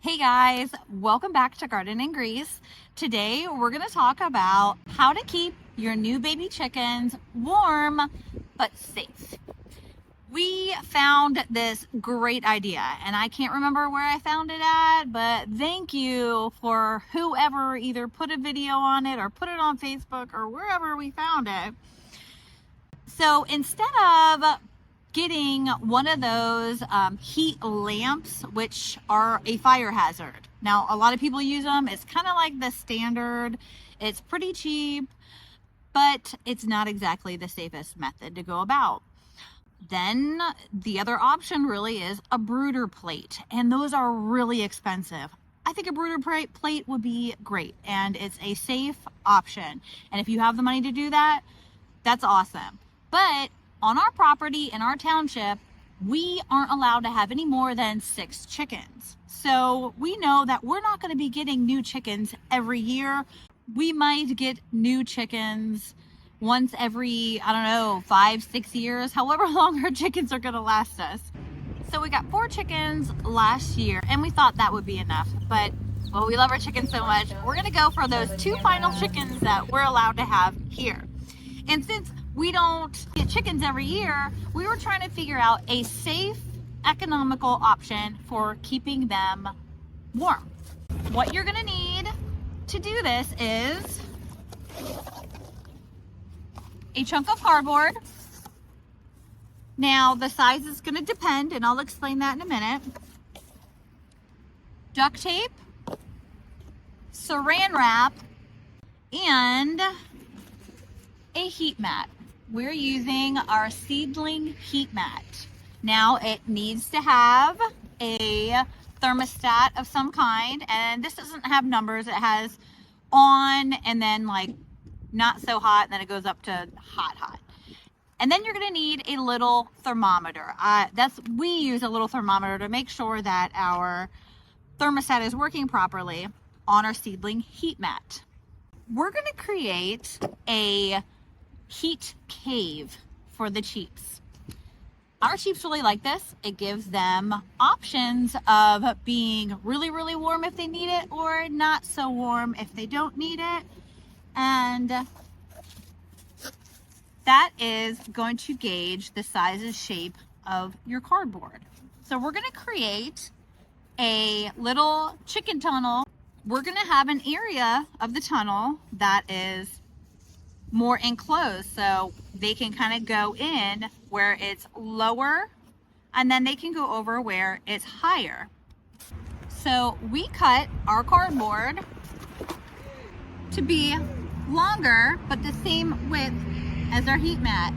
Hey guys, welcome back to Garden and Grease. Today we're going to talk about how to keep your new baby chickens warm but safe. We found this great idea and I can't remember where I found it at, but thank you for whoever either put a video on it or put it on Facebook or wherever we found it. So instead of getting one of those heat lamps, which are a fire hazard. Now, a lot of people use them. It's kind of like the standard. It's pretty cheap, but it's not exactly the safest method to go about. Then the other option really is a brooder plate, and those are really expensive. I think a brooder plate would be great, and it's a safe option. And if you have the money to do that, that's awesome. But on our property, in our township, we aren't allowed to have any more than 6 chickens. So we know that we're not going to be getting new chickens every year. We might get new chickens once every, 5-6 years, however long our chickens are going to last us. So we got 4 chickens last year, and we thought that would be enough. But, well, we love our chickens so much, we're going to go for those 2 final chickens that we're allowed to have here. And since we don't get chickens every year, we were trying to figure out a safe, economical option for keeping them warm. What you're gonna need to do this is a chunk of cardboard. Now, the size is gonna depend, and I'll explain that in a minute. Duct tape, saran wrap, and a heat mat. We're using our seedling heat mat. Now it needs to have a thermostat of some kind, and this doesn't have numbers. It has on and then like not so hot, and then it goes up to hot. And then you're gonna need a little thermometer. We use a little thermometer to make sure that our thermostat is working properly on our seedling heat mat. We're gonna create a heat cave for the Chiefs. Our Chiefs really like this. It gives them options of being really, really warm if they need it, or not so warm if they don't need it. And that is going to gauge the size and shape of your cardboard. So we're going to create a little chicken tunnel. We're going to have an area of the tunnel that is more enclosed, so they can kind of go in where it's lower, and then they can go over where it's higher. So we cut our cardboard to be longer but the same width as our heat mat.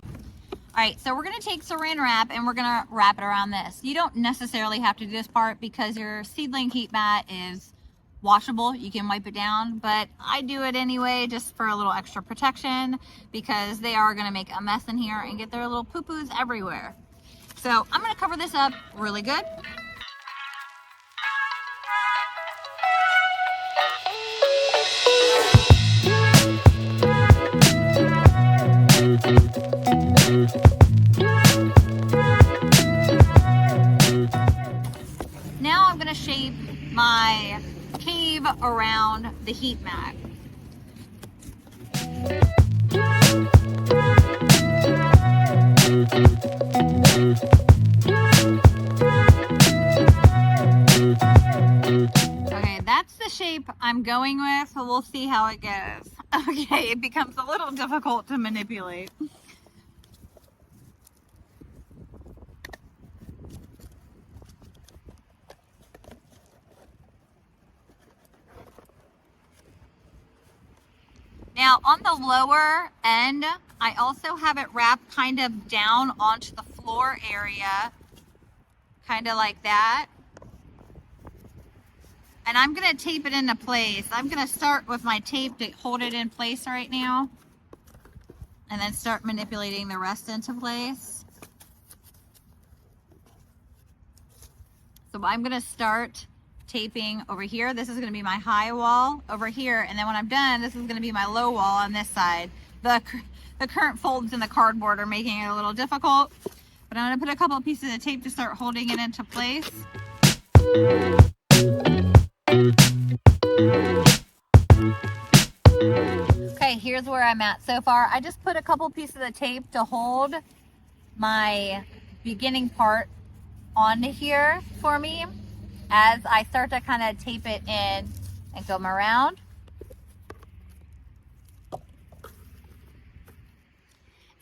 All right, so we're going to take saran wrap and we're going to wrap it around this. You don't necessarily have to do this part because your seedling heat mat is washable. You can wipe it down, but I do it anyway just for a little extra protection because they are going to make a mess in here and get their little poo-poos everywhere. So I'm going to cover this up really good. Now I'm going to shape my cave around the heat mat. Okay, that's the shape I'm going with. So we'll see how it goes. Okay, it becomes a little difficult to manipulate. Now on the lower end, I also have it wrapped kind of down onto the floor area, kind of like that. And I'm gonna tape it into place. I'm gonna start with my tape to hold it in place right now, and then start manipulating the rest into place. So I'm gonna start taping over here. This is going to be my high wall over here, and then when I'm done, this is going to be my low wall on this side. The current folds in the cardboard are making it a little difficult, but I'm going to put a couple of pieces of tape to start holding it into place. Okay, here's where I'm at so far. I just put a couple pieces of tape to hold my beginning part onto here for me as I start to kind of tape it in and go around.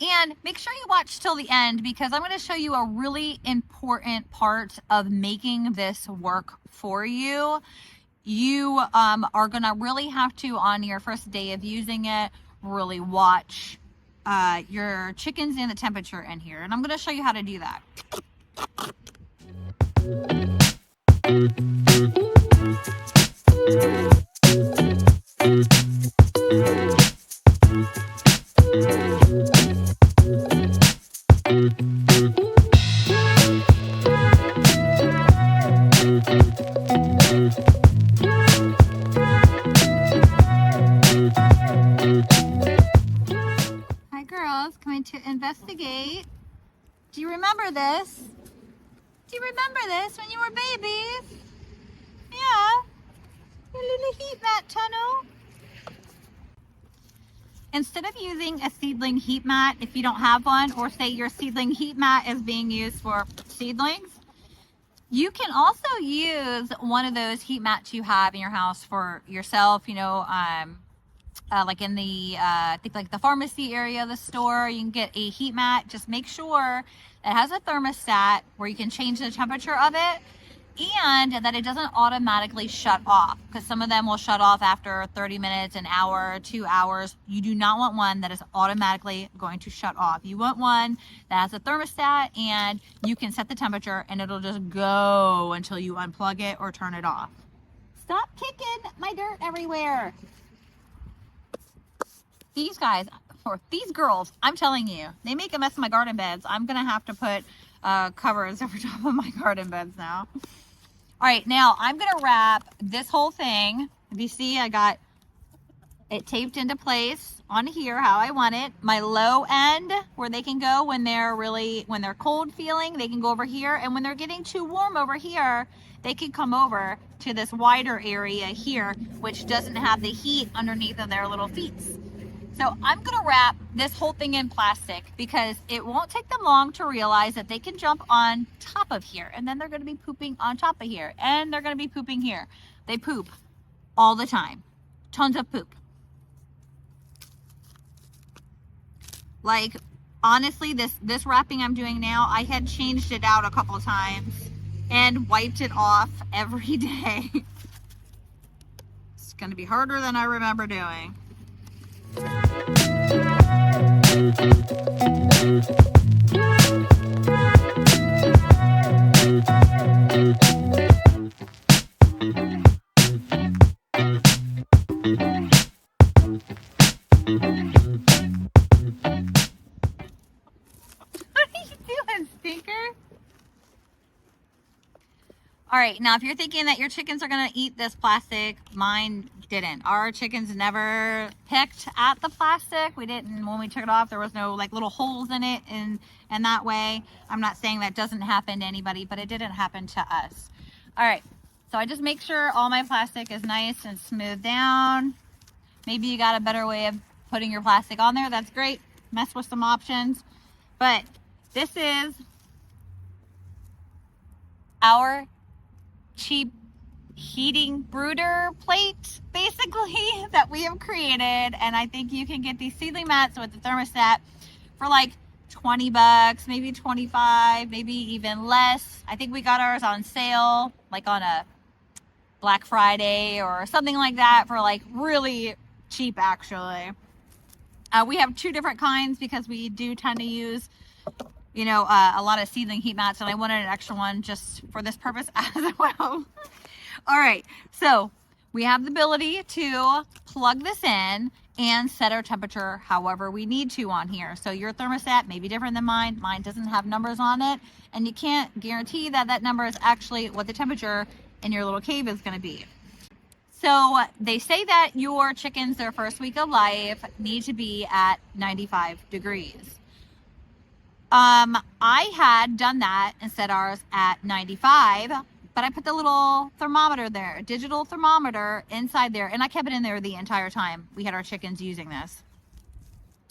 And make sure you watch till the end because I'm going to show you a really important part of making this work for you. You are going to really have to, on your first day of using it, really watch your chickens and the temperature in here. And I'm going to show you how to do that. Hi girls, coming to investigate. Do you remember this? Do you remember this when you were babies? Yeah. Your little heat mat tunnel. Instead of using a seedling heat mat, if you don't have one, or say your seedling heat mat is being used for seedlings, you can also use one of those heat mats you have in your house for yourself, you know, like in the, I think like the pharmacy area of the store, you can get a heat mat. Just make sure it has a thermostat where you can change the temperature of it and that it doesn't automatically shut off, because some of them will shut off after 30 minutes, an hour, 2 hours. You do not want one that is automatically going to shut off. You want one that has a thermostat and you can set the temperature and it'll just go until you unplug it or turn it off. Stop kicking my dirt everywhere. These guys, or these girls, I'm telling you, they make a mess of my garden beds. I'm going to have to put covers over top of my garden beds now. All right, now I'm going to wrap this whole thing. If you see, I got it taped into place on here how I want it. My low end, where they can go when they're cold feeling, they can go over here. And when they're getting too warm over here, they can come over to this wider area here, which doesn't have the heat underneath of their little feet. So I'm going to wrap this whole thing in plastic because it won't take them long to realize that they can jump on top of here, and then they're going to be pooping on top of here, and they're going to be pooping here. They poop all the time. Tons of poop. Like, honestly, this wrapping I'm doing now, I had changed it out a couple times and wiped it off every day. It's going to be harder than I remember doing. All right, now if you're thinking that your chickens are gonna eat this plastic, mine didn't. Our chickens never picked at the plastic. We didn't, when we took it off, there was no like little holes in it and that way. I'm not saying that doesn't happen to anybody, but it didn't happen to us. All right, so I just make sure all my plastic is nice and smoothed down. Maybe you got a better way of putting your plastic on there, that's great. Mess with some options. But this is our cheap heating brooder plate basically that we have created, and I think you can get these seedling mats with the thermostat for like 20 bucks, maybe 25, maybe even less. I think we got ours on sale like on a Black Friday or something like that for like really cheap actually. We have two different kinds because we do tend to use, you know, a lot of seedling heat mats, and I wanted an extra one just for this purpose as well. All right, so we have the ability to plug this in and set our temperature however we need to on here. So your thermostat may be different than mine. Mine doesn't have numbers on it, and you can't guarantee that that number is actually what the temperature in your little cave is going to be. So they say that your chickens, their first week of life, need to be at 95 degrees. I had done that and set ours at 95, but I put the little thermometer there, digital thermometer inside there, and I kept it in there the entire time we had our chickens using this.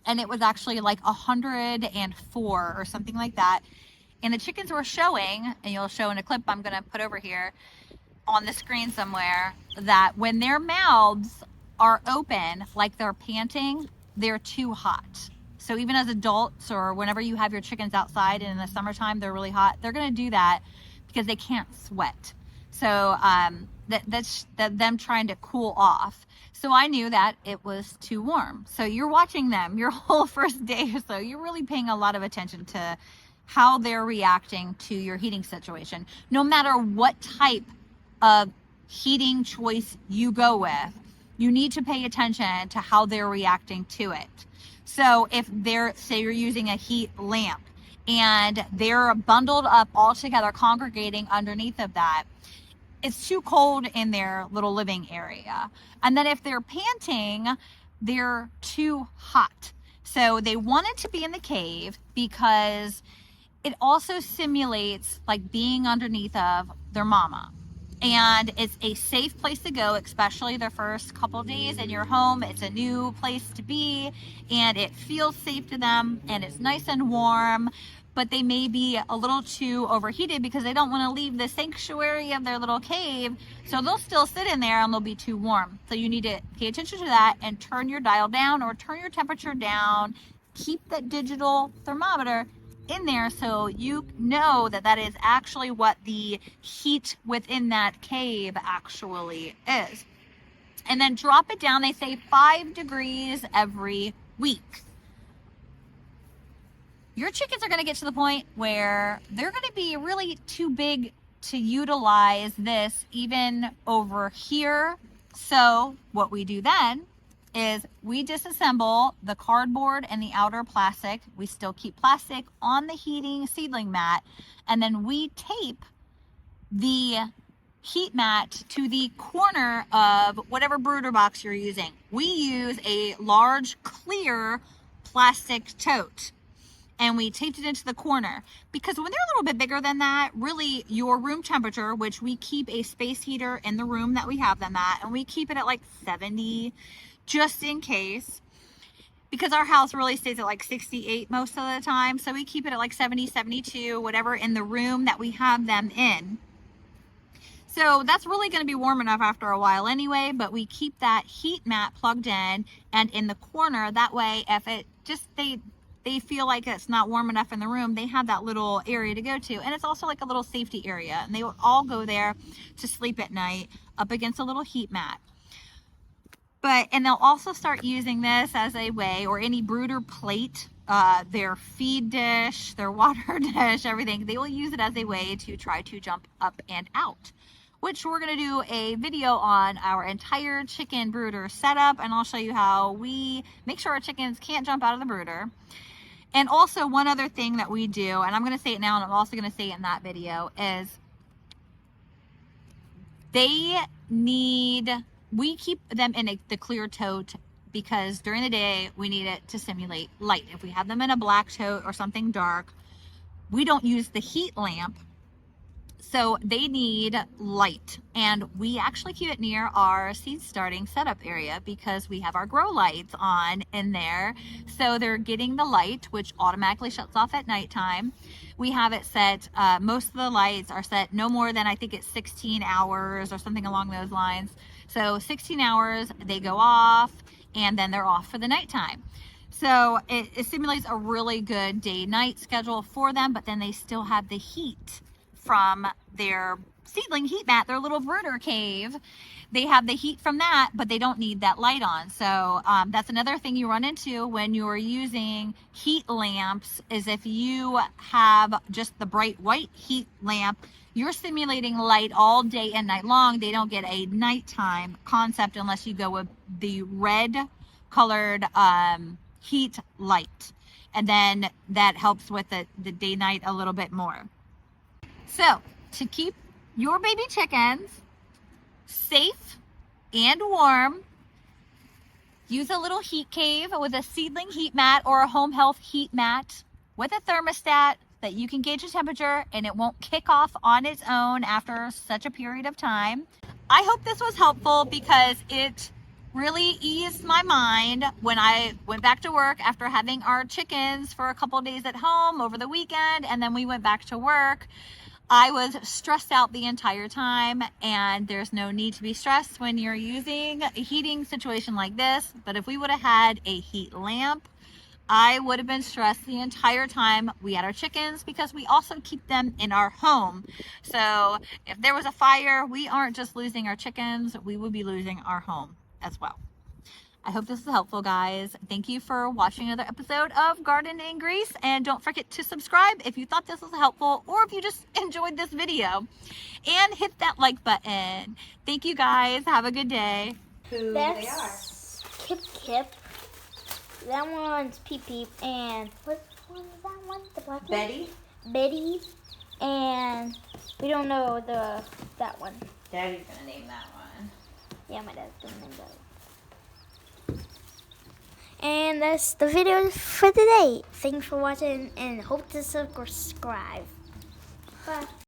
And it was actually like 104 or something like that. And the chickens were showing, and you'll show in a clip I'm going to put over here on the screen somewhere, that when their mouths are open, like they're panting, they're too hot. So even as adults, or whenever you have your chickens outside and in the summertime they're really hot, they're going to do that because they can't sweat. So that's them trying to cool off. So I knew that it was too warm. So you're watching them your whole first day or so. You're really paying a lot of attention to how they're reacting to your heating situation. No matter what type of heating choice you go with, you need to pay attention to how they're reacting to it. So if say you're using a heat lamp and they're bundled up all together, congregating underneath of that, it's too cold in their little living area. And then if they're panting, they're too hot. So they wanted to be in the cave because it also simulates like being underneath of their mama. And it's a safe place to go, especially their first couple days in your home. It's a new place to be, and it feels safe to them, and it's nice and warm, but they may be a little too overheated because they don't want to leave the sanctuary of their little cave. So they'll still sit in there and they'll be too warm. So you need to pay attention to that and turn your dial down or turn your temperature down. Keep that digital thermometer in there so you know that that is actually what the heat within that cave actually is. And then drop it down. They say 5 degrees every week. Your chickens are going to get to the point where they're going to be really too big to utilize this even over here. So what we do then is we disassemble the cardboard and the outer plastic. We still keep plastic on the heating seedling mat, and then we tape the heat mat to the corner of whatever brooder box you're using. We use a large clear plastic tote, and we taped it into the corner because when they're a little bit bigger than that, really your room temperature, which we keep a space heater in the room that we have them at, and we keep it at like 70 just in case, because our house really stays at like 68 most of the time. So we keep it at like 70, 72, whatever in the room that we have them in. So that's really going to be warm enough after a while anyway, but we keep that heat mat plugged in and in the corner. That way, if it just, they feel like it's not warm enough in the room, they have that little area to go to. And it's also like a little safety area, and they will all go there to sleep at night up against a little heat mat. And they'll also start using this as a way, or any brooder plate, their feed dish, their water dish, everything. They will use it as a way to try to jump up and out, which we're going to do a video on our entire chicken brooder setup. And I'll show you how we make sure our chickens can't jump out of the brooder. And also one other thing that we do, and I'm going to say it now, and I'm also going to say it in that video, is we keep them in the clear tote because during the day we need it to simulate light. If we have them in a black tote or something dark, we don't use the heat lamp, so they need light. And we actually keep it near our seed starting setup area because we have our grow lights on in there, so they're getting the light, which automatically shuts off at nighttime. We have it set, most of the lights are set no more than, I think it's 16 hours or something along those lines. So 16 hours, they go off, and then they're off for the nighttime. So it simulates a really good day-night schedule for them, but then they still have the heat from their seedling heat mat, their little brooder cave. They have the heat from that, but they don't need that light on. So that's another thing you run into when you're using heat lamps, is if you have just the bright white heat lamp, you're simulating light all day and night long. They don't get a nighttime concept unless you go with the red colored heat light. And then that helps with the day-night a little bit more. So to keep your baby chickens safe and warm, use a little heat cave with a seedling heat mat or a home health heat mat with a thermostat that you can gauge the temperature and it won't kick off on its own after such a period of time. I hope this was helpful because it really eased my mind when I went back to work after having our chickens for a couple of days at home over the weekend, and then we went back to work. I was stressed out the entire time, and there's no need to be stressed when you're using a heating situation like this. But if we would have had a heat lamp, I would have been stressed the entire time we had our chickens, because we also keep them in our home. So if there was a fire, we aren't just losing our chickens, we would be losing our home as well. I hope this is helpful, guys. Thank you for watching another episode of Garden and Grease, and don't forget to subscribe if you thought this was helpful or if you just enjoyed this video, and hit that like button. Thank you, guys. Have a good day. That's Kip Kip. That one's Peep Peep, and what one is that one? The black Betty? one? Betty. And we don't know that one. Daddy's gonna name that one. Yeah, my dad's gonna name that one. And that's the video for today. Thanks for watching and hope to subscribe. Bye.